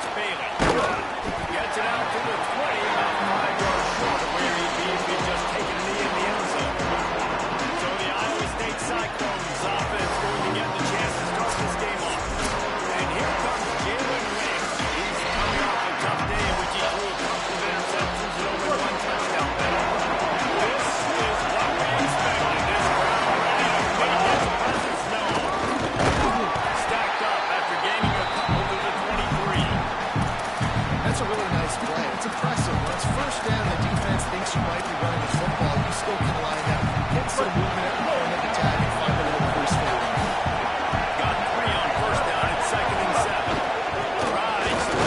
it's Bailey. Gets it out to the 20, about 5 yards short of where he'd be if he'd just taken a knee in the end zone. So the Iowa State Cyclones offense going to get the chance to start this game off. And here comes Jalen Riggs. He's coming off a tough day in which he threw a couple of interceptions and only 1 touchdown pass. This is what we expected. This crowd ready to make his presence known. Stacked up after gaining a couple to the 23. That's a really nice play. It's impressive. When it's first down, the defense thinks you might be running the football. You still can line up, get some movement at the point of attack, and find a little crease for it. Got 3 on first down. It's 2nd and 7. Tries to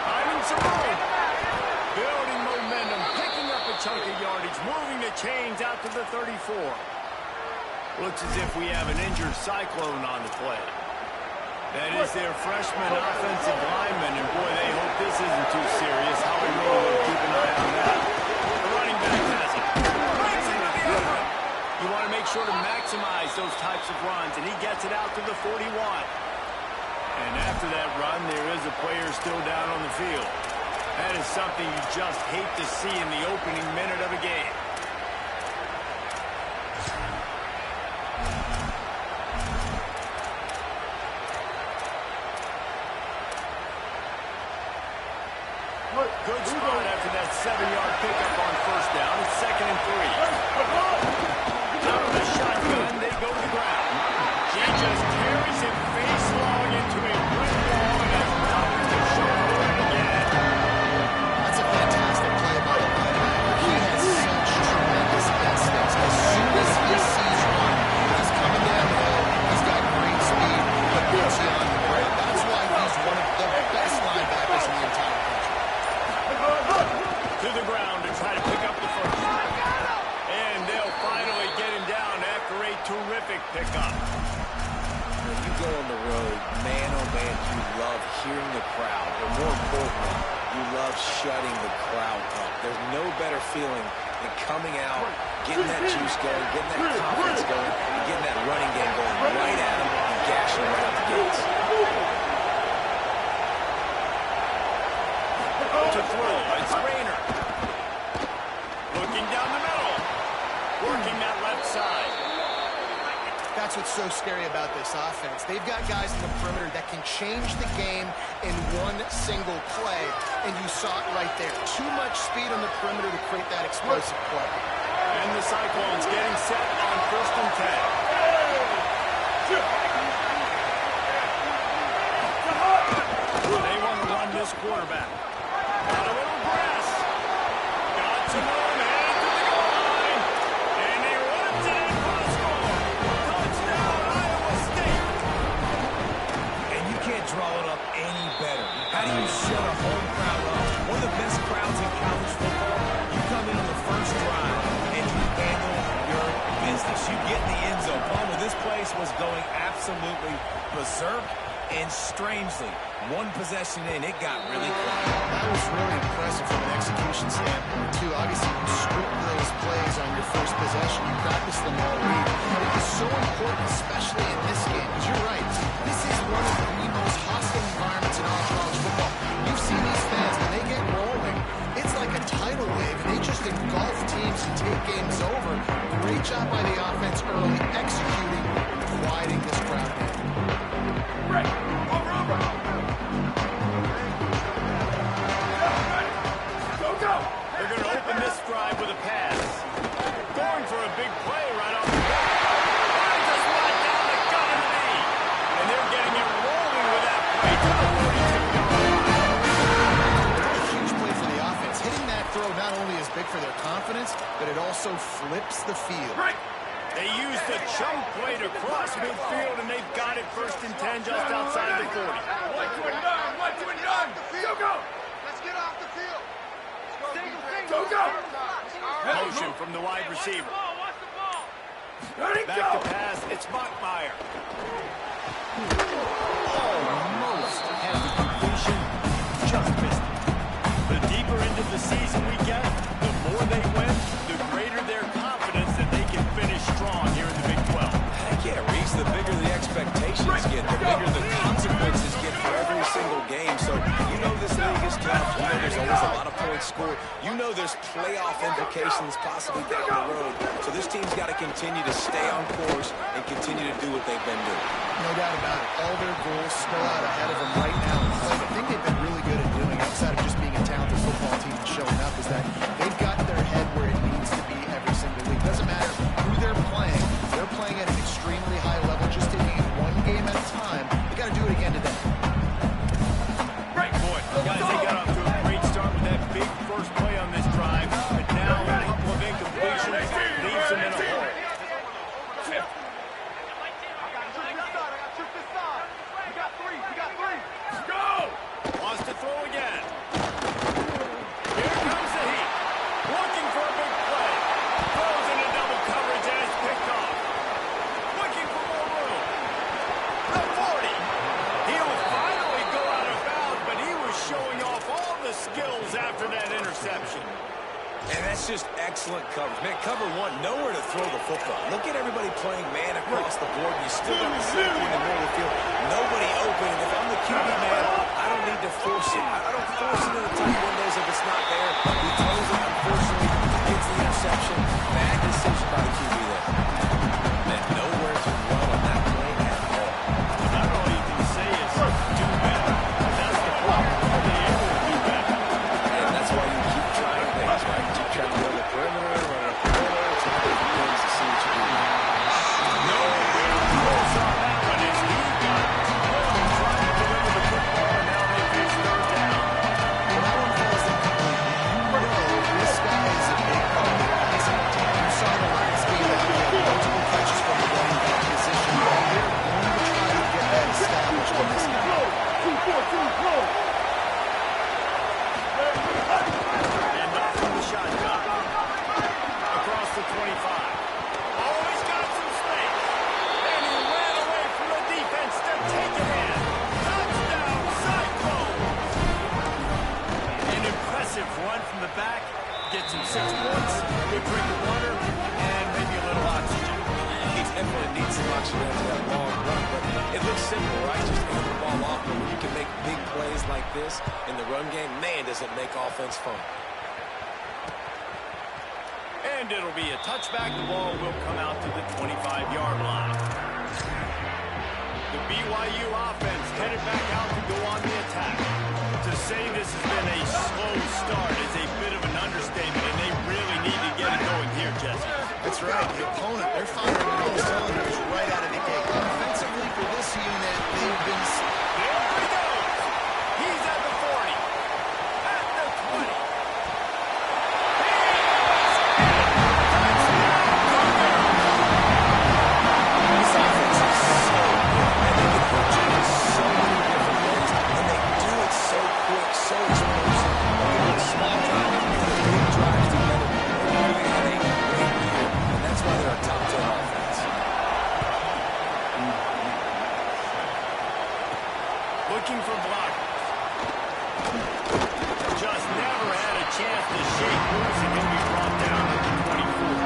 finding some room. Building momentum, picking up a chunk of yardage, moving the chains out to the 34. Looks as if we have an injured Cyclone on the play. That is their freshman offensive lineman, and boy, they hope this isn't too serious. Howie Rowe will keep an eye on that. The running back has it. Runs into the open. You want to make sure to maximize those types of runs, and he gets it out to the 41. And after that run, there is a player still down on the field. That is something you just hate to see in the opening minute of a game. Good spot after that 7-yard pickup on first down. It's 2nd and 3. Out of the shotgun, they go to the ground. He just carries him face long into a brick wall and has nothing to show for it again. That's a fantastic play by the linebacker. He has such tremendous instincts. As soon as he sees one, he's coming down the hill. He's got great speed, but puts you on the ground. That's why he's one of the best linebackers in the entire country. To the ground to try to pick up the first. And they'll finally get him down after a terrific pickup. When you go on the road, man, oh man, you love hearing the crowd. But more importantly, you love shutting the crowd up. There's no better feeling than coming out, getting that juice going, getting that confidence going, and getting that running game going right at them and gashing them right out the gates. To throw, it's Rayner. Looking down the middle. Working that left side. That's what's so scary about this offense. They've got guys in the perimeter that can change the game in one single play, and you saw it right there. Too much speed on the perimeter to create that explosive play. And the Cyclones getting set on 1st and 10. They want to run this quarterback. Got a little grass. Got some room, headed to the goal line. And he runs it in for the score. Touchdown, Iowa State. And you can't draw it up any better. How do you shut a home crowd up? One of the best crowds in college football. You come in on the first drive and you handle your business. You get in the end zone. Palmer, this place was going absolutely berserk. And strangely, one possession in, it got really quiet. That was really impressive from an execution standpoint, too. Obviously, you script those plays on your first possession. You practice them all week. It is so important, especially in this game, because you're right. This is one of the most hostile environments in all college football. You've seen these fans, when they get rolling, it's like a tidal wave, and they just engulf teams and take games over. Great job by the offense early, executing, quieting this crowd down. They're going to open this drive with a pass. Going for a big play right off the bat. Finds a spot down the gut of the knee. And they're getting it rolling with that play to the 42-yard line. A huge play for the offense. Hitting that throw not only is big for their confidence, but it also flips the field. They used the chunk play to cross midfield, and they've got it 1st and 10 just outside the 40. One to and done. Go. Let's get off the field. Go. Motion from the wide receiver. Back to pass, it's Bachmeier. Almost has the completion, just missed it. The deeper into the season we get, the more they win, the greater their confidence that they can finish strong here in the Big 12. Heck yeah, Reese, the bigger the expectations get, the bigger the consequences get for every single game. So You know this league is tough. You know there's always a lot of points scored. You know there's playoff implications possibly down the road. So this team's got to continue to stay on course and continue to do what they've been doing. No doubt about it. All their goals spill out ahead of them right now. What I think they've been really good at doing, outside of just being a talented football team and showing up, is that they've got their head where it needs to be every single week. Doesn't matter who they're playing at an extremely high level, just taking it one game at a time. They got to do it again today. Great point. Guys, they got off to a great start with that big first play on this drive, but now a couple of incompletions leaves them in a hole. Wants to throw again. Here comes the heat. Looking for a big play. Throws into double coverage and it's picked off. Looking for more room. The 40. He'll finally go out of bounds, but he was showing off all the skills after that interception. And that's just excellent coverage. Man, cover one, nowhere to throw the football. Look at everybody playing man across the board. You still got the safety in the middle of the field. Nobody open. And if I'm the QB, man, I don't need to force it. I don't force it in the tight windows if it's not there. He throws it, unfortunately, gets the interception. Bad decision by the QB there. Man, nowhere to run on that play at all. Not all you can say is do better. That's the problem. Are they able to do better? And that's why you keep trying things, right? Keep trying to run the perimeter, run up the middle. It's one of the things to see what you do. No real close on that one as he got trying to deliver the football, and now they face third down. When that one falls incomplete, you know this guy is a big part of the passing attack. You saw the last game that he had multiple catches from the running back position. They're going to try to get that established in this game. And off from the shotgun. Across the 25. Oh, he's got some space. And he ran away from the defense to take it in. Touchdown, Cyclones. An impressive run from the back. Gets him 6 points, good drink of water, and maybe a little oxygen. He definitely needs some oxygen after that long run, but it looks simple, right? Just hand the ball off, but when you can make big plays like this in the run game, man, does it make offense fun. And it'll be a touchback. The ball will come out to the 25-yard line. The BYU offense headed back out to go on the attack. To say this has been a slow start is a bit of an understatement, and they really need to get it going here, Jesse. That's right. The opponent, they're firing on all cylinders right out of the gate. Offensively for this unit, they've been... There he goes. He's at the 40. At the 20. This offense is so good, and they can put you in so many different ways, and they do it so quick, so explosive. They can put small drives and big drives together. They really had a great year, and that's why they're a top 10 offense. Looking for blockers. Just never had a chance to shake loose, and he'll be brought down at the 24.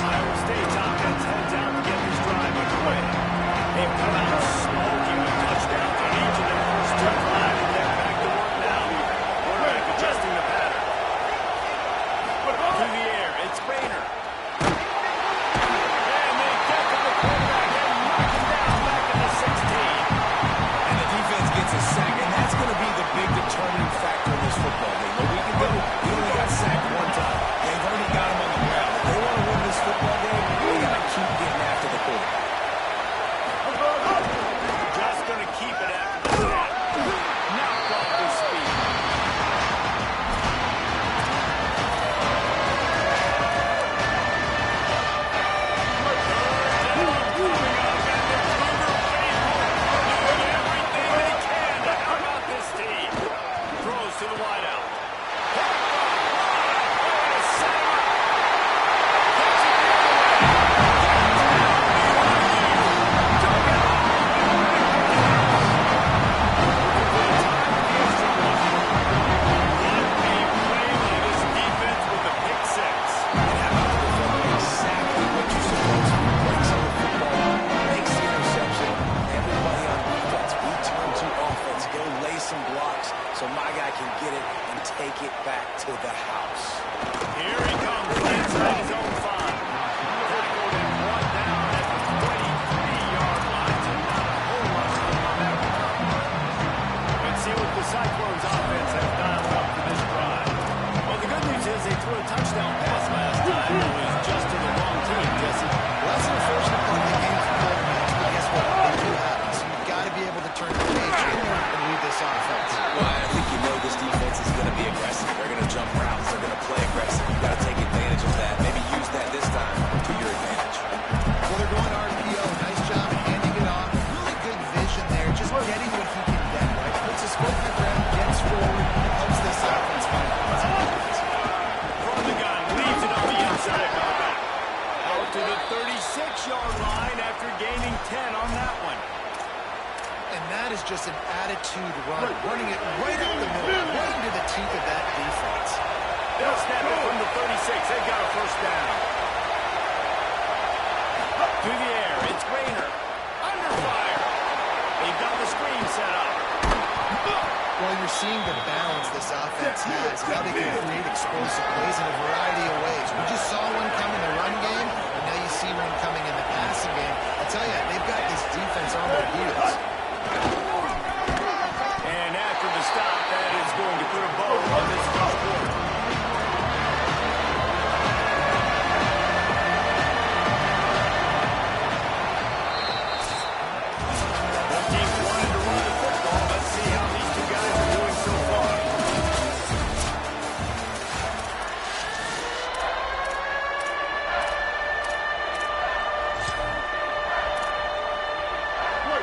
Iowa State's offense heads out to get this drive underway. They've come out smoking with touchdowns on each of their first 2 drives, and they're back to work now. Quarterback adjusting the pattern. To the air, it's Rayner. And they get to the quarterback and knock him down back at the 16. And the defense gets a sack, and that's going to be the big determining factor in this football game. A week ago, he only got sacked 1 time. They've already got him on the ground. If they want to win this football game, they got to keep getting after the quarterback. Just going to keep it after the snap. so my guy can get it and take it back to the house. Here he comes, inside his own 5. Tackled and brought down at the 23-yard line, so not a whole lot of room on that one. Let's see what the Cyclones offense has dialed up for this drive. Well, the good news is they threw a touchdown pass last time. It was just to the wrong team, Jesse. Well, that's an unfortunate part of the game for both teams, but guess what? They do happen, so you've got to be able to turn the page and read this offense. Well, I think you know this defense is going to be aggressive. They're going to jump routes. They're going to play aggressive. You've got to take advantage of that. Maybe use that this time to your advantage. Well, they're going RPO. Nice job at handing it off. Really good vision there. Just getting what he can get, right? Puts his foot in the ground, gets forward, helps this offense find points. From the gun, leaves it on the inside. Out to the 36-yard line after gaining 10 on that one. And that is just an attitude run. Running it right up the middle, right into the teeth of that defense. They'll snap it from the 36. They've got a first down. Through the air, it's Rayner. Under fire. They've got the screen set up. Well, you're seeing the balance this offense has, how they can create explosive plays in a variety of ways. We just saw one come in the run game, and now you see one coming in the passing game. I tell you, they've got this defense on their heels. And after the stop, that is going to put a bow on this first quarter. Both teams wanted to run the football. Let's see how these two guys are doing so far.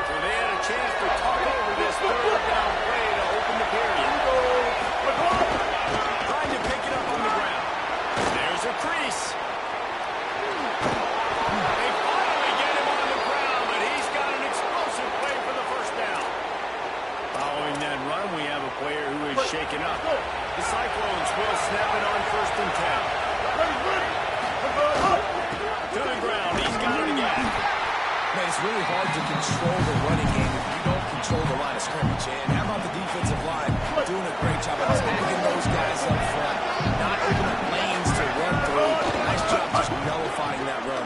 So they had a chance to talk over this third down play to open the period. Trying to pick it up on the ground. There's a crease. They finally get him on the ground, but he's got an explosive play for the first down. Following that run, we have a player who is shaken up. The Cyclones will snap it on 1st and 10. To the ground, he's got it again. Man, it's really hard to control the running game if you don't control the line of scrimmage. And how about the defensive line doing a great job of snagging those guys up front, not opening lanes to run through. Nice job just nullifying that run.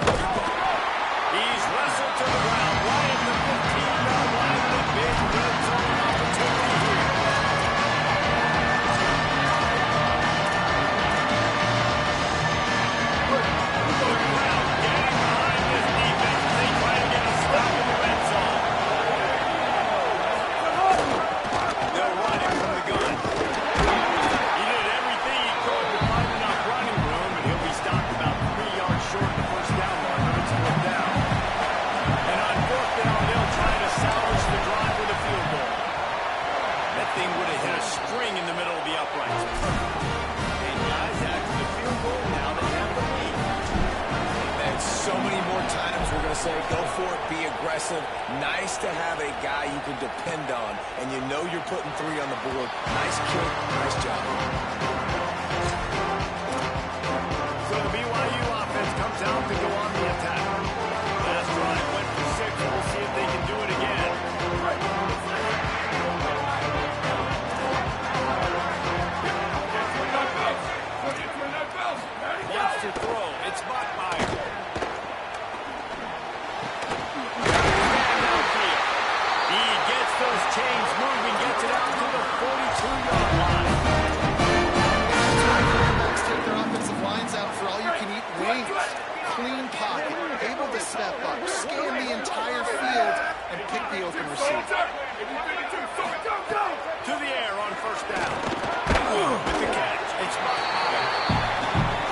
He's wrestled to the ground right at the 15-yard line with a big red zone opportunity here. Getting behind this defense, they try to get a stop in the red zone. They'll run it from the gun. He did everything he could to find enough running room, and he'll be stopped about 3 yards short of the first down marker. It's 4th down. And on 4th down, they'll try to salvage the drive with a field goal. That thing would have hit a string in the middle of the uprights. And guys, after the field goal, now they have the lead. Man, so many more times we're going to say, go for it, be aggressive. Nice to have a guy you can depend on, and you know you're putting 3 on the board. Nice kick, nice job. So the BYU offense comes out to go on the attack. Last drive went for 6, and we'll see if they can do it again. Wants to throw. It's Bachmeier. He gets those chains moving, gets it out to the 42-yard line. Quarterbacks take their offensive lines out for all-you-can-eat wings. Clean pocket, able to step up, scan the entire field, and pick the open receiver. To the air on 1st down. With the catch, it's Bachmeier.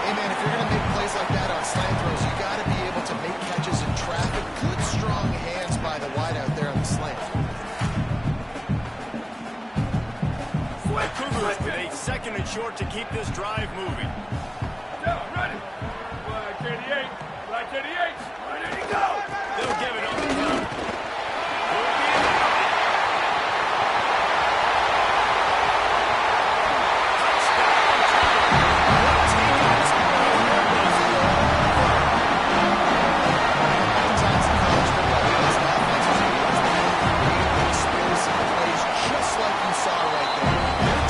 Hey, man, if you're going to make plays like that on slant throws, you got to be able to make catches in traffic. Good, strong hands by the wideout there on the slant. The Cougars with a 2nd and short to keep this drive moving. Ready. Black 88. Black 88. Ready to go. They'll give it on the counter. Sometimes in college football, the best offenses are the ones that create explosive plays, just like you saw right there.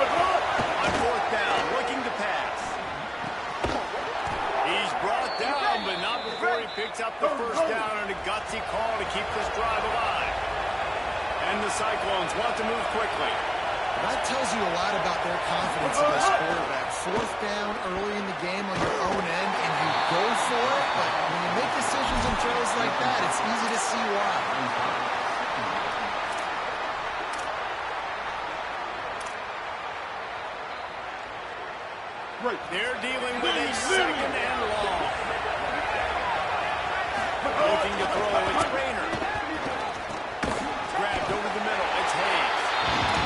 On fourth down, looking to pass. He's brought down, but not before he picks up the first down and a gutsy call to keep this drive alive. And the Cyclones want to move quickly. That tells you a lot about their confidence in this quarterback. Fourth down early in the game on your own end, and you go for it, but when you make decisions and throws like that, it's easy to see why. They're dealing with a second and long. Looking to throw, it's Rayner. Grabbed over the middle, it's Hayes.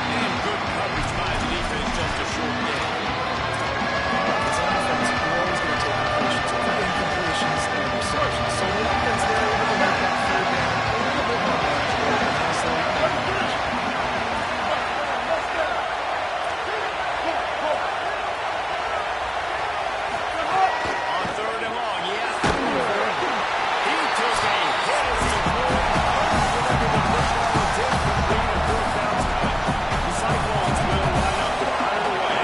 And good coverage by the defense, just a short gain. This offense is always going to take completions over incompletions and receptions. So the offense there able to make that third down a little bit more manageable and nicely managed. On third and long, he has to move. He took a hit as he pulled. Whatever the football did, complete a fourth down spot. The Cyclones will line up to punt it away.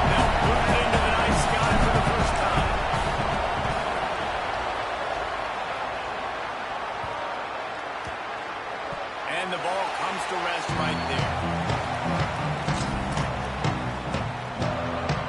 They'll put it into the night sky for the first time. And the ball comes to rest right there.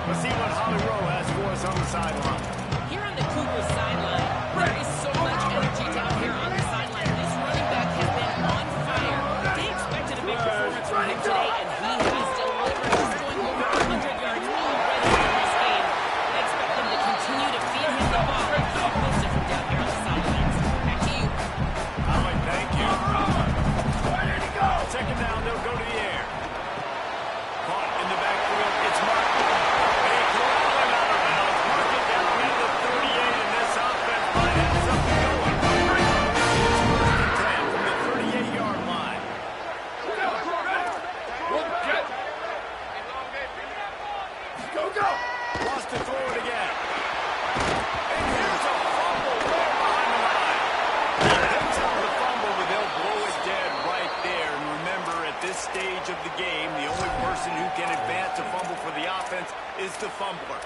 Let's see what Holly Rowe has for us on the sideline. Here on the Cougars sideline, there is so much energy down here on the sideline. This running back has been on fire. They expected a big performance from him today, and he has delivered. He's going over 100 yards already in this game. They expect them to continue to feed him the ball and keep most of him down here on the sidelines. Back to you. Holly, thank you. Second down, they'll go to the air. Caught in the backfield, it's Martin. They corral him out of bounds. Mark it down at the 38, and this offense might have something going. It's 10 from the 38-yard line. Lost to throw it again. And here's a fumble right behind the line. He picks up the fumble, but they'll blow it dead right there. And remember, at this stage of the game, the only person who can advance a fumble for the offense is the fumbler.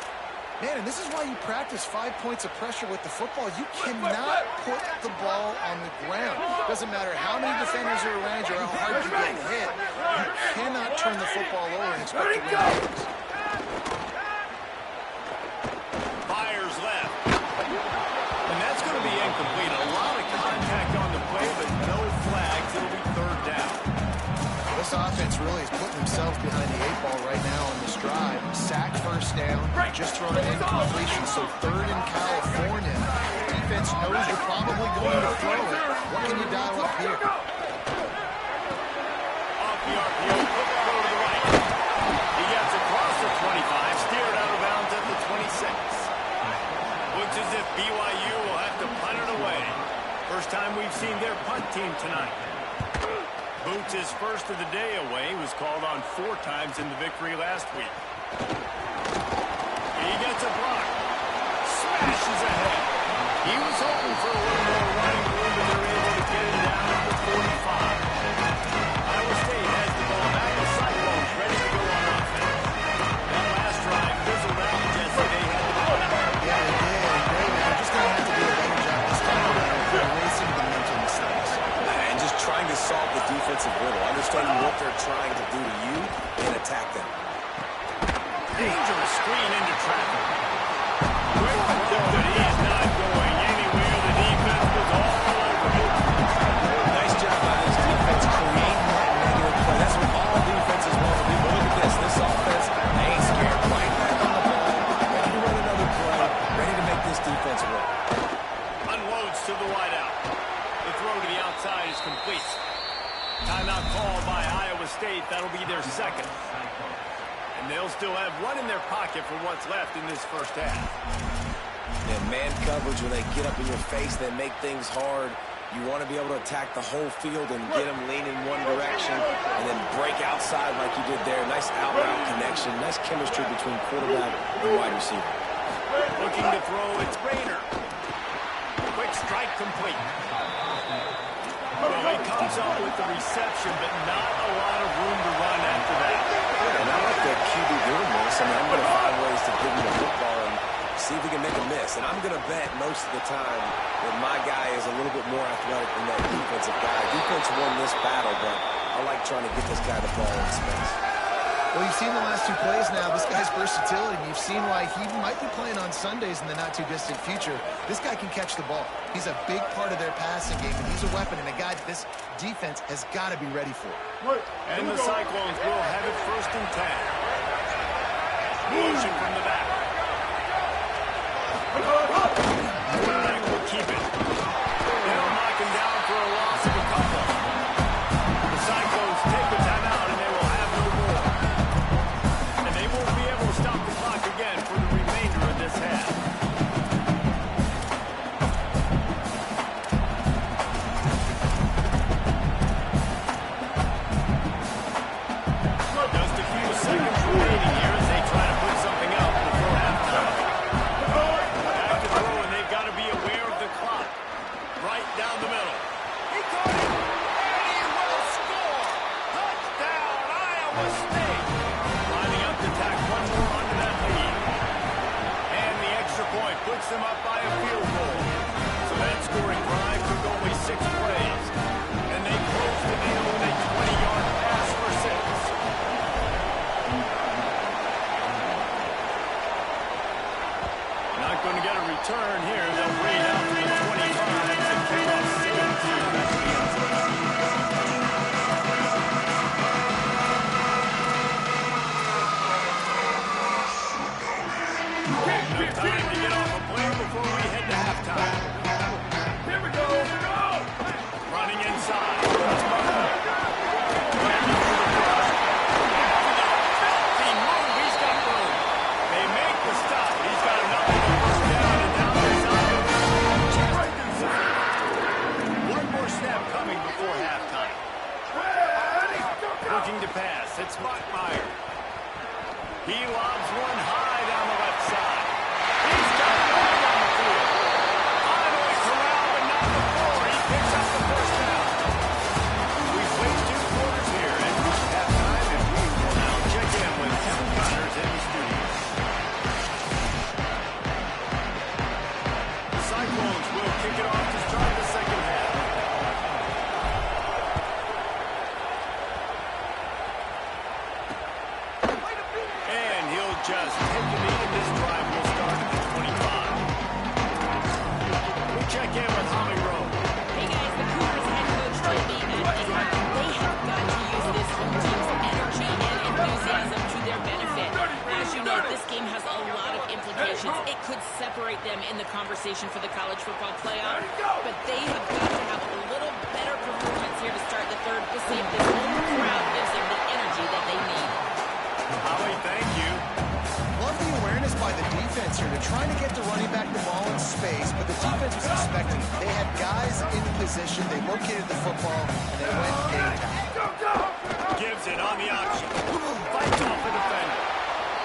Man, and this is why you practice 5 points of pressure with the football. You cannot put the ball on the ground. Doesn't matter how many defenders are around you or how hard you get hit. You cannot turn the football over and expect to win games. Fires left. And that's going to be incomplete. A lot of contact on the play, but no flags. It'll be third down. This offense really is putting themselves behind the 8 ball right now on this drive. Sack first down, just thrown an incompletion, so third in California. Defense knows you're probably going to throw it. What can you dial up here? Off the RPO, put the throw to the right. He gets across the 25, steered out of bounds at the 26. Looks as if BYU will have to punt it away. First time we've seen their punt team tonight. Boots' first of the day away was called on 4 times in the victory last week. He gets a block. Smashes ahead. He was hoping for a little more running room, but they're able to get it down at the 45. Iowa State has the ball back. The Cyclones ready to go on offense. That last drive fizzled out, Jesse. They had the ball back. Yeah, they did. Great, man. Just going to have to do a better job this time around for erasing the mental mistakes. And just trying to solve the defensive riddle, understanding what they're trying to do to you and attack them. Dangerous screen into traffic. Quick throw, but he's not going anywhere. The defense was all over him. Nice job by this defense creating that negative play. That's what all defenses want to do. But look at this. This offense, they ain't scared. Right back on the ball, ready to run another play, ready to make this defense work. Unloads to the wideout. The throw to the outside is complete. Timeout called by Iowa State. That'll be their second. And they'll still have one in their pocket for what's left in this first half. And man coverage, when they get up in your face, they make things hard. You want to be able to attack the whole field and get them leaning one direction and then break outside like you did there. Nice out-route connection. Nice chemistry between quarterback and wide receiver. Looking to throw, it's Rayner. Quick strike complete. Well, he comes up with the reception, but not a lot of room to run after that. And I like the QB to bet most of the time that my guy is a little bit more athletic than that defensive guy. Defense won this battle, but I like trying to get this guy the ball in space. Well, you've seen the last two plays now. This guy's versatility, and you've seen why he might be playing on Sundays in the not-too-distant future. This guy can catch the ball. He's a big part of their passing game, and he's a weapon and a guy that this defense has got to be ready for. And the Cyclones will have it 1st and 10. Motion from the back. Quarterback will keep it. They'll knock him down for a loss of a couple. The Cyclones take the timeout, and they will have no more. And they won't be able to stop the clock again for the remainder of this half. Just a few seconds remaining here as they try to put something out before halftime. Back to throw, and they've got to be aware of the clock. Right down the middle. He caught it, and he will score. Touchdown, Iowa State. Lining up to tack one more onto that lead. And the extra point puts them up by a field goal. So that scoring drive took only 6 plays. And they closed the deal with a 20-yard pass for 6. Not going to get a return here. They'll bring it out to the 25 and kick off 17. Time to get off a play before we head to halftime. Here we go. Running inside. Filthy move. He's got room. They make the stop. He's got another first down and down the side of the one more snap coming before halftime. Looking to pass. It's Bachmeier. He lobs one high down the left side. He's got it right on the field. Finally corralled, but not before. He picks up the first down. We've played 2 quarters here, and reached halftime, and we will now check in with Kevin Connors in the studio. The Cyclones will kick it off to start the second half. And he'll just take the knee, and this drive will start at the 25. We'll check in with Holly Rowe. Hey guys, the Cougars head coach told me that they have got to use this home team's energy and enthusiasm to their benefit. As you know, this game has a lot of implications. It could separate them in the conversation for the college football playoff, but they have got to have a little better performance here to start the third to see if this home crowd gives them the energy that they need. Holly, thank you. Love the awareness by the defense here. They're trying to get the running back the ball in space, but the defense was expecting it. They had guys in position. They located the football, and they went game time. Gives it on the option. Fights off the defender.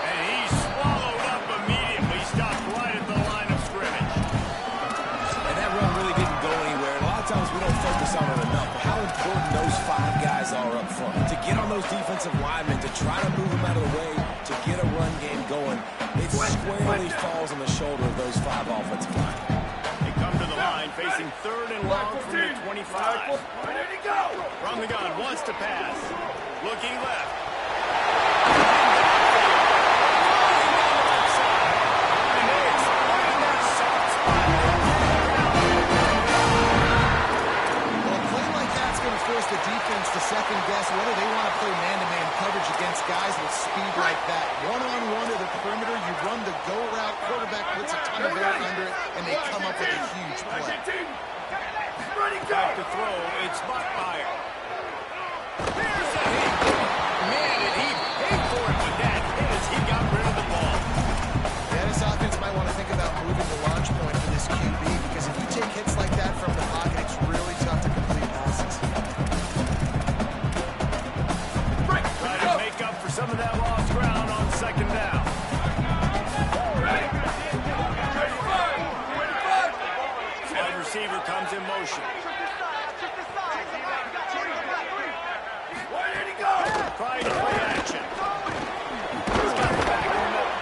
And he's swallowed up immediately. Stopped right at the line of scrimmage. And that run really didn't go anywhere. A lot of times we don't focus on it enough, but how important those 5 guys are up front. To get on those defensive linemen, to try to move them out of the way, to get a run game going, it squarely falls on the shoulder of those 5 offensive linemen. They come to the line, facing 3rd and long from the 25. From the gun, wants to pass. Looking left. And they exploit that soft spot. Well, a play like that's going to force the defense to second guess whether they want to play man-to-man coverage against guys with speed like that. One-on-one to the perimeter, you run the go route, quarterback puts a ton of air under it, and they come up with a huge play. Back to throw, it's Bachmeier. Here's a hit. Man, and he paid for it with that hit as he got rid of the ball. Yeah, this offense might want to think about moving the launch point for this QB, because if you take hits like that from the pocket, it's really tough to complete passes. Try to make up for some of that lost ground on 2nd down. Wide receiver comes in motion. Trying to play action. He's got it back in the middle.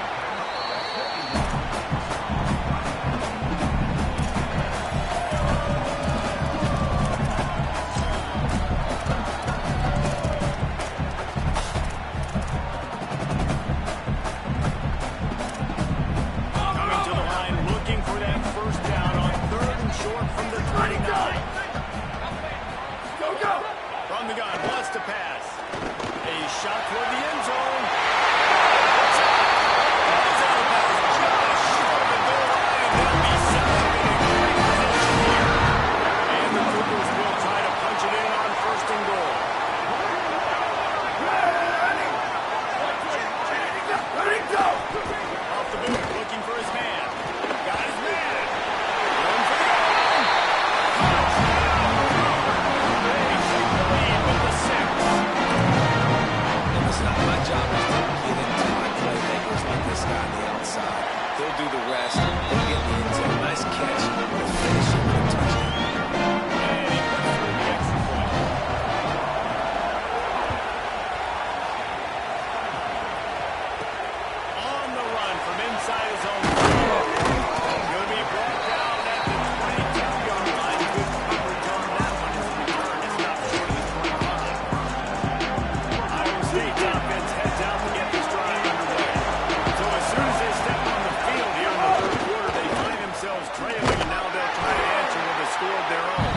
pass and get the end zone. Nice catch. The finish with a touchdown. And he puts through the extra point. On the run from inside his own 3. Going to be brought down at the 22-yard line. Good coverage on that one. His return is not short of the 25. Iowa State's offense heads out to get this drive underway. So as soon as they step on the field here in the third quarter, they find themselves trailing, and now they'll try to answer with a score of their own.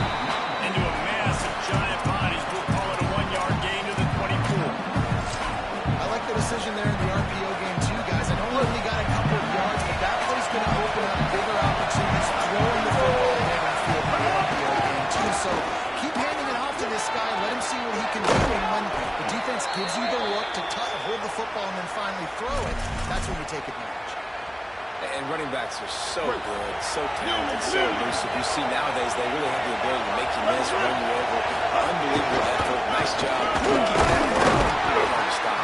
Into a mass of giant bodies, we'll call it a 1-yard gain to the 24. I like the decision there in the RPO game too, guys. I know he only got a couple of yards, but that play's going to open up bigger opportunities throwing the football ahead of the field in the RPO game too. So keep handing it off to this guy. Let him see what he can do. And when the defense gives you the look to hold the football and then finally throw it, that's when you take advantage. And running backs are so good, so talented, so elusive. You see nowadays they really have the ability to make you miss, run you over. Unbelievable effort. Nice job. Keep that going. Hard to stop.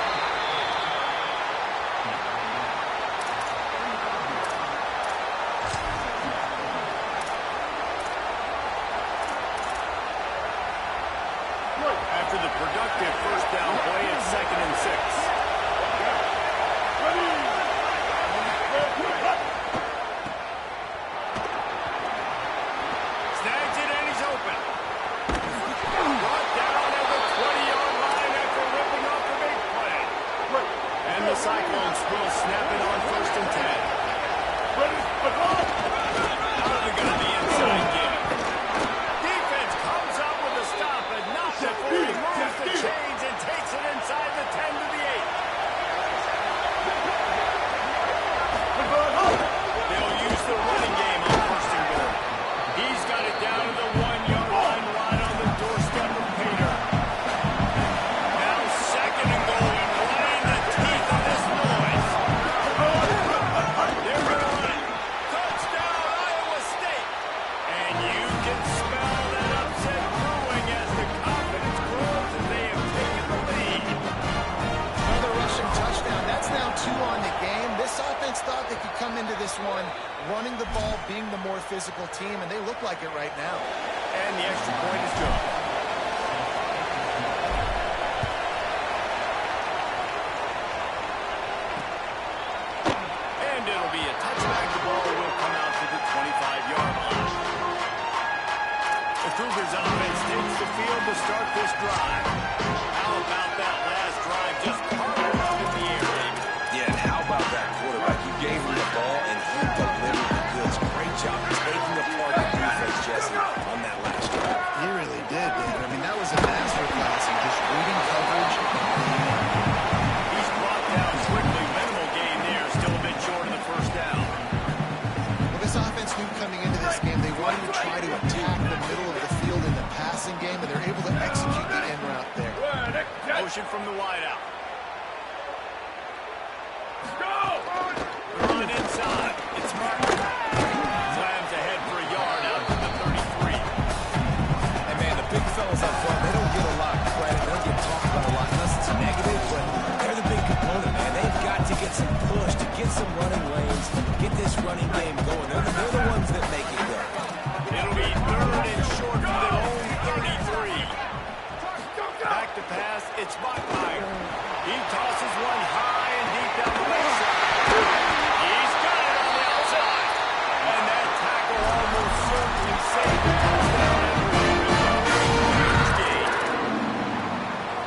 After the productive first down play, it's 2nd and 6. Snags it and he's open. Brought down at the 20-yard line after ripping off the big play. And the Cyclones will snap it on 1st and 10. Out of the gun, the inside give. Defense comes up with a stop, but not before he moves the chains and takes it inside the 10 to the 8. They'll use the running game on 1st and goal. He's got it down to the 1-yard line right on the doorstep of Pater. Now 2nd and goal, and right in the teeth of this noise. They're going to run it. Touchdown, Iowa State. And you can smell that upset brewing as the confidence grows and they have taken the lead. Another rushing touchdown. That's now 2 on the game. This offense thought they could come into this one running the ball, being the more physical team, and they look like it right now. And the extra point is good. And it'll be a touchback. The ball will come out to the 25-yard line. The Cougars offense takes the field to start this drive. How about that last drive? Just carving up in the air, David. Yeah, and how about that quarterback? You gave him the ball, and he delivered the goods. Great job taking apart the defense, Jesse, on that last drive. He really did, David. I mean, that was a masterclass in just reading coverage. He's brought down quickly. Minimal gain there. Still a bit short of the first down. Well, this offense knew coming into this game they wanted to try to attack the middle of the field in the passing game, and they're able to execute the end route there. Motion from the wideout. Run inside. It's Martin. Slams ahead for a yard out to the 33. And man, the big fellas up front, they don't get a lot of credit. They don't get talked about a lot unless it's negative, but they're the big component, man. They've got to get some push, to get some running lanes, get this running game going. They're the ones that make it go. It'll be 3rd and short from their own 33. Back to pass. It's Bachmeier. He tosses one high and deep down the right side. He's got it on the outside. And that tackle almost certainly saved the touchdown.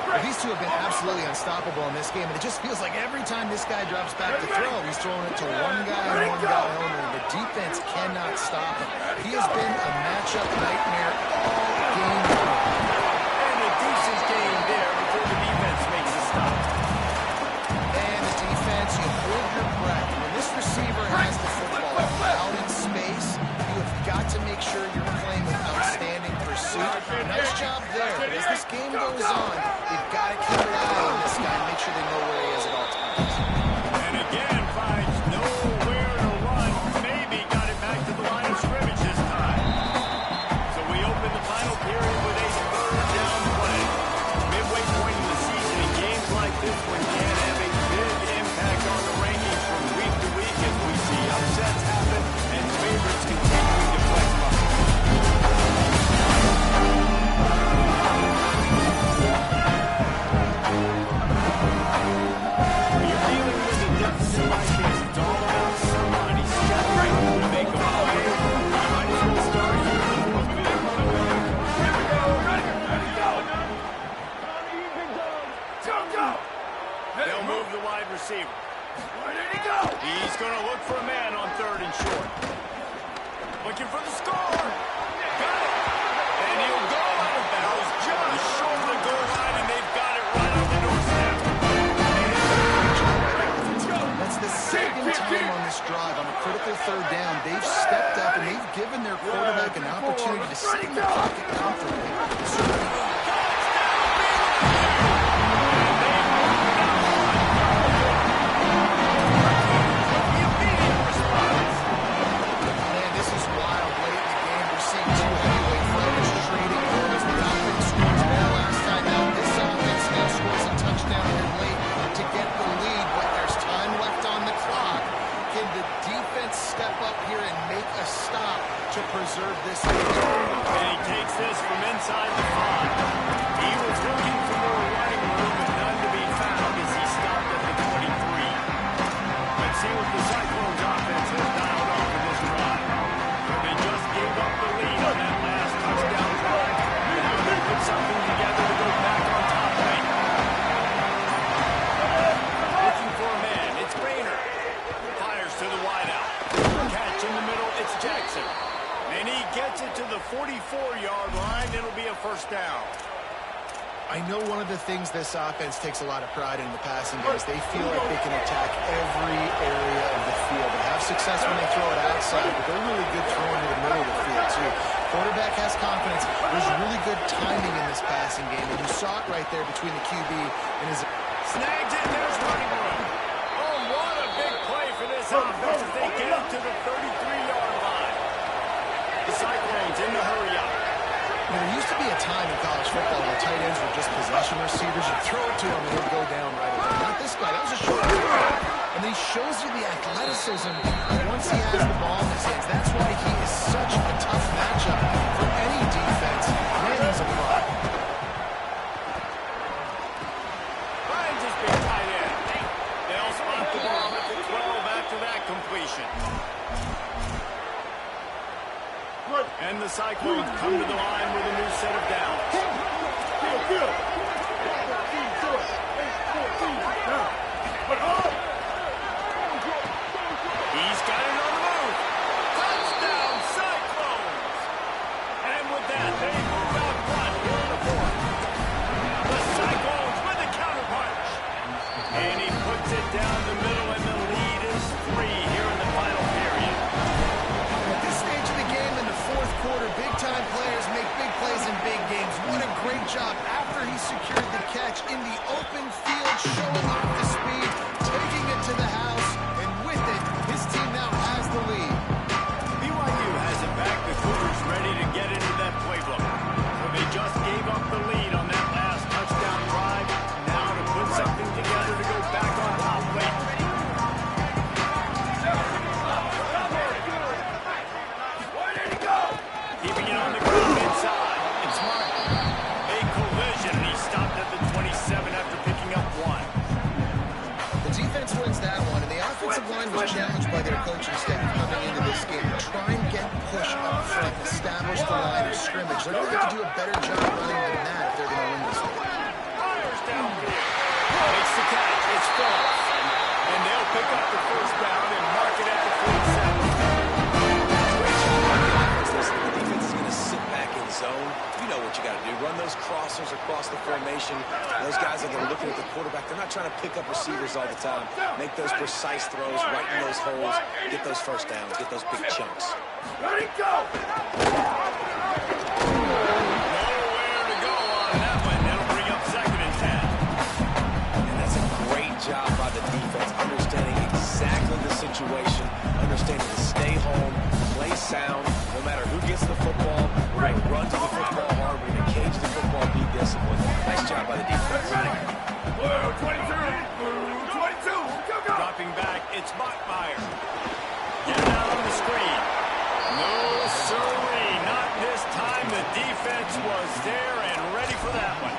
Well, these two have been absolutely unstoppable in this game, and it just feels like every time this guy drops back to throw, he's throwing it to one guy and one guy only. The defense cannot stop him. He has been a matchup nightmare all game long. And a decent game there before the defense makes a stop. And the defense, you hold your breath. When this receiver has the football out in space, you have got to make sure you're playing with outstanding pursuit. Nice job there, but as this game goes on, they've got to keep an eye on this guy and make sure they know where he is at all times. And again, finds nowhere to run. Maybe got it back to the line of scrimmage this time. So we open the final period with a 3rd down play. Midway point in the season, in games like this one can have a big impact on the rankings from week to week as we see upsets happen receiver. He's going to look for a man on 3rd and short. Looking for the score. Got it. And he'll go out of bounds just short of the goal line, and they've got it right on the doorstep. That's the second time on this drive on a critical 3rd down. They've stepped up and they've given their quarterback an opportunity to sit in the pocket comfortably. To preserve this lead. And he takes this from inside the 5. He was looking for more running room, but none to be found as he stopped at the 23. Let's see what the Cyclones offense has dialed up for this drive. They just gave up the lead on that last touchdown drive. Now they put something together to go back on top late. Looking for a man. It's Rayner. Fires to the wideout. Catch in the middle. It's Jackson. And he gets it to the 44-yard line. It'll be a 1st down. I know one of the things this offense takes a lot of pride in the passing game is they feel like they can attack every area of the field. They have success when they throw it outside, but they're really good throwing to the middle of the field, too. Quarterback has confidence. There's really good timing in this passing game, and you saw it right there between the QB and his... Snags it. There's running room. Oh, what a big play for this offense as they get up to the 33-yard line. The Cyclones in the hurry-up. There used to be a time in college football where tight ends were just possession receivers. You throw it to him and he'll go down right away. Not this guy. That was a short throw. And then he shows you the athleticism once he has the ball in his hands. That's why he is such a tough matchup for any defense. Man, he's a pro. Finds his big tight end. They'll spot the ball at the 12 after that completion. And the Cyclones come to the line with a new set of downs. He's got it on the move. Touchdown, Cyclones! And with that, they move out front here in the 4th. The Cyclones with the counterpunch. And he puts it down the middle, and the lead is 3 here in the final period. At this stage of the game in the 4th quarter, big-time players make big plays in big games. What a great job after he secured the catch in the open field, showing off the speed, taking it to the house, and with it, his team now has the lead. BYU has it back. The Cougars ready to get into that playbook. So they just gave up the lead on that last touchdown drive. Now to put something together to go back on top late. Keeping it on the ground inside. It's Martin. A collision, and he stopped at the 27 after picking up 1. The defense wins that one, and the offensive line was challenged by their coaching staff coming into this game to try and get push up front, establish the line of scrimmage. They're going to have to do a better job running than that if they're going to win this game. Fires downfield. Makes the catch. It's Phillips. And they'll pick up the 1st down and mark it at the 47. The defense is going to sit back in zone. You know what you got to do. Run those crossers across the formation. Those guys that are looking at the quarterback, they're not trying to pick up receivers all the time. Make those precise throws right in those holes. Get those 1st downs. Get those big chunks. Ready, go! Nowhere to go on that one. That'll bring up 2nd and 10. And that's a great job by the defense, understanding exactly the situation, understanding to stay home, play sound, no matter who gets the football. We're going to run to the football hard. We're going to cage the football, be disciplined. Nice job by the defense. 22. Dropping back, it's Bachmeier. Get it out on the screen. No, sirree, not this time. The defense was there and ready for that one.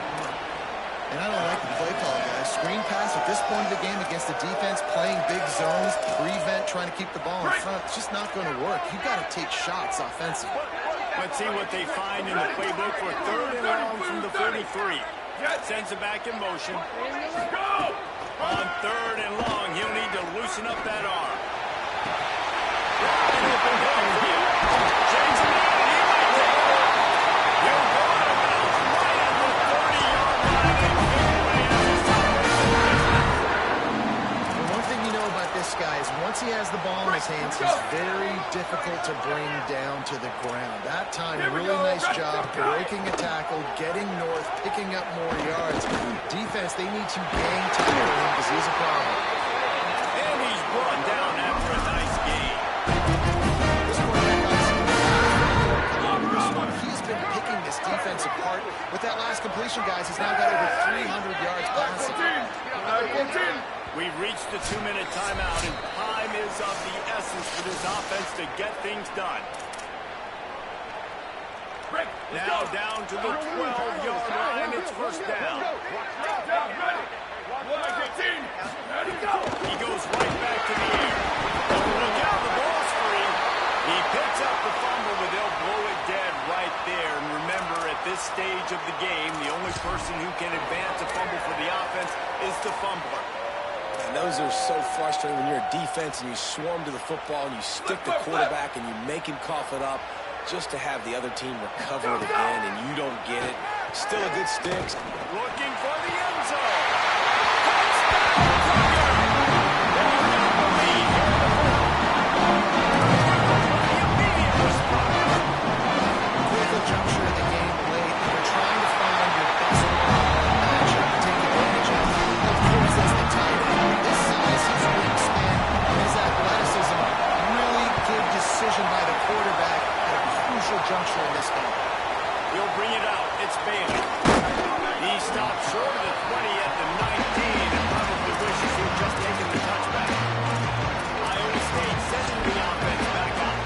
And I don't like the play call, guys. Screen pass at this point of the game against the defense, playing big zones, prevent, trying to keep the ball in front. It's just not going to work. You got to take shots offensively. Let's see what they find in the playbook for 3rd and long from the 33. Sends it back in motion. On 3rd and long. has the ball in his hands, he's very difficult to bring down to the ground. That time, really nice job breaking a tackle, getting north, picking up more yards. Defense, they need to gang tackle him because he's a problem. And he's brought down after a nice game. This quarterback, he's been picking this defense apart. With that last completion, guys, he's now got over 300 yards passing. We've reached the 2-minute timeout, and time is of the essence for this offense to get things done. Now down to the 12-yard line. It's first down. He goes right back to the air. Look out, the ball's free. He picks up the fumble, but they'll blow it dead right there. And remember, at this stage of the game, the only person who can advance a fumble for the offense is the fumbler. And those are so frustrating when you're a defense and you swarm to the football and you stick the quarterback and you make him cough it up just to have the other team recover it again and you don't get it. Still a good stick. Looking for the end zone. Touchdown, Critical juncture in the game late. You're trying to find your best matchup to take advantage of. Of course, that's the tight end. His size, his wingspan, his athleticism. Really good decision by the quarterback at a crucial juncture in this game. He'll bring it out. It's Bailey. He stopped short of the 20 at the 19 and probably wishes he had just taken the touchback. Iowa State sending the offense back out.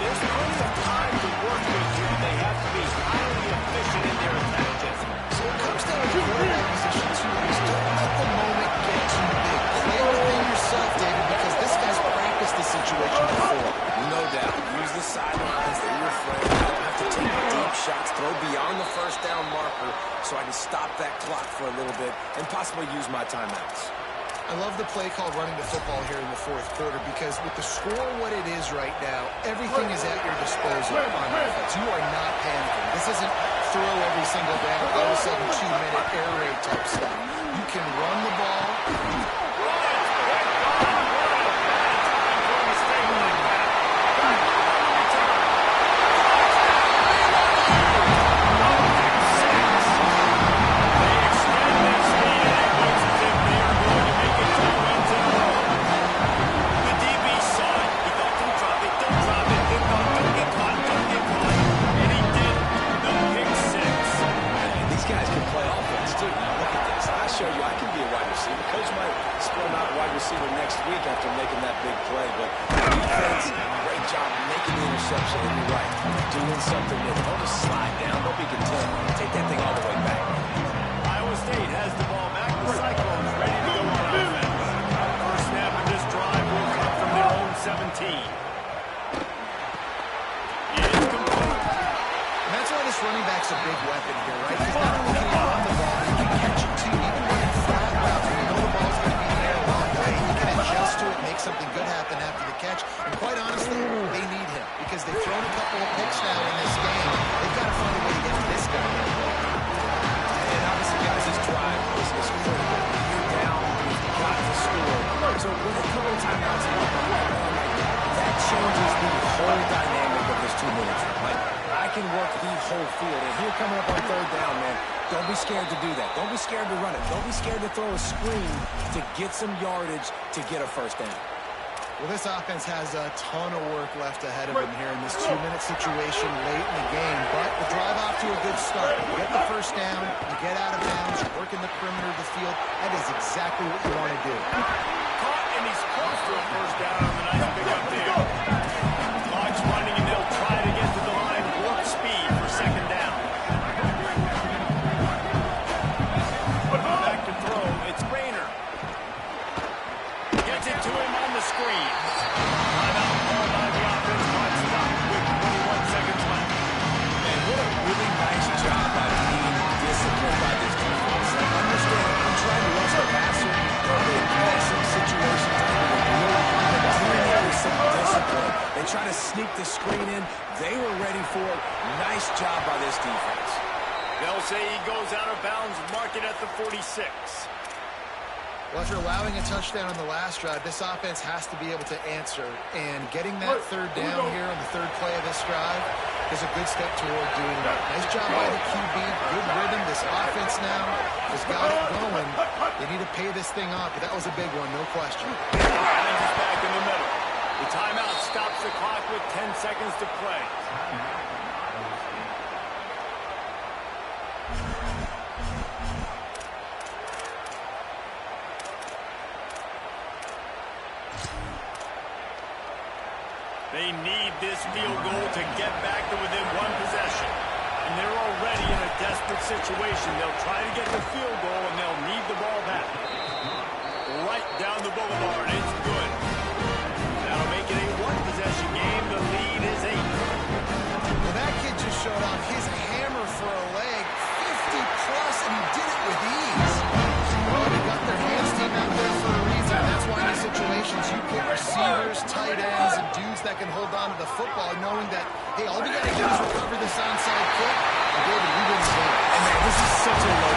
There's plenty of time to work with here. They have to be highly efficient in their attacks. So it comes down to quarterback position too. Don't let the moment get too big. Play within yourself, David, because this guy's practiced the situation before. No doubt. Use the sidelines. They're your friend. I don't have to take deep shots. Throw beyond the first down marker so I can stop that clock for a little bit and possibly use my timeouts. I love the play called running the football here in the fourth quarter because with the score what it is right now, everything is at your disposal on offense. You are not panicking. This isn't throw every single down, all of a sudden 2-minute air raid type stuff. You can run the ball. Next week after making that big play, but defense, great job making the interception. And you're right, doing something that don't just slide down, don't be content. Take that thing all the way back. Iowa State has the ball back. The Cyclones ready to go on offense. First snap of this drive will come from their own 17. Incomplete. And that's why this running back's a big weapon here, right? He's not only can he run the ball, but he can catch it too. Even when in flat routes, when you know the ball's going to be in the air a long way, he can adjust to it, make something good happen after the catch. And quite honestly, they need him because they've thrown a couple of picks now in this game. They've got to find a way to get to this guy. And obviously, guys, this drive is critical. You're down, you've got to score. So with a couple of timeouts left, that changes the whole dynamic of this 2 minutes. Like, I can work the whole field. And here coming up on third down, man, don't be scared to do that. Don't be scared to run it. Don't be scared to throw a screen to get some yardage to get a first down. Well, this offense has a ton of work left ahead of them here in this 2-minute situation late in the game. But the drive off to a good start. You get the first down, you get out of bounds, you work in the perimeter of the field. That is exactly what you want to do. Caught, and he's close to a first down on the nice pickup there. Clock's running, and they'll try to get to the line. Warp speed for second down. Back to throw. It's Rayner. Gets it to him on the screen. Timeout called by the offense. Clock stopped with 21 seconds left. And what a really nice job by being disciplined by this defense. Like, understand, I'm trying to rush the passer. Probably in passing situations, I think they're really doing it with some discipline. They try to sneak the screen in. They were ready for it. Nice job by this defense. They'll say he goes out of bounds, mark it at the 46. Well, after allowing a touchdown on the last drive, this offense has to be able to answer. And getting that third down here on the third play of this drive is a good step toward doing that. Nice job by the QB. Good rhythm. This offense now has got it going. They need to pay this thing off, but that was a big one, no question. Hines is back in the middle. The timeout stops the clock with 10 seconds to play. They need this field goal to get back to within one possession. And they're already in a desperate situation. They'll try to get the field goal, and they'll need the ball back. Right down the boulevard. It's good. That'll make it a one-possession game. The lead is 8. Well, that kid just showed off his hammer for a leg. 50-plus, and he did it with ease. Well, they got their hands team out there for a reason. That's why in these situations you put receivers, tight ends, and dudes that can hold on to the football, knowing that, hey, all we got to do is recover this onside kick. And David, we win the game. And man, this is such a low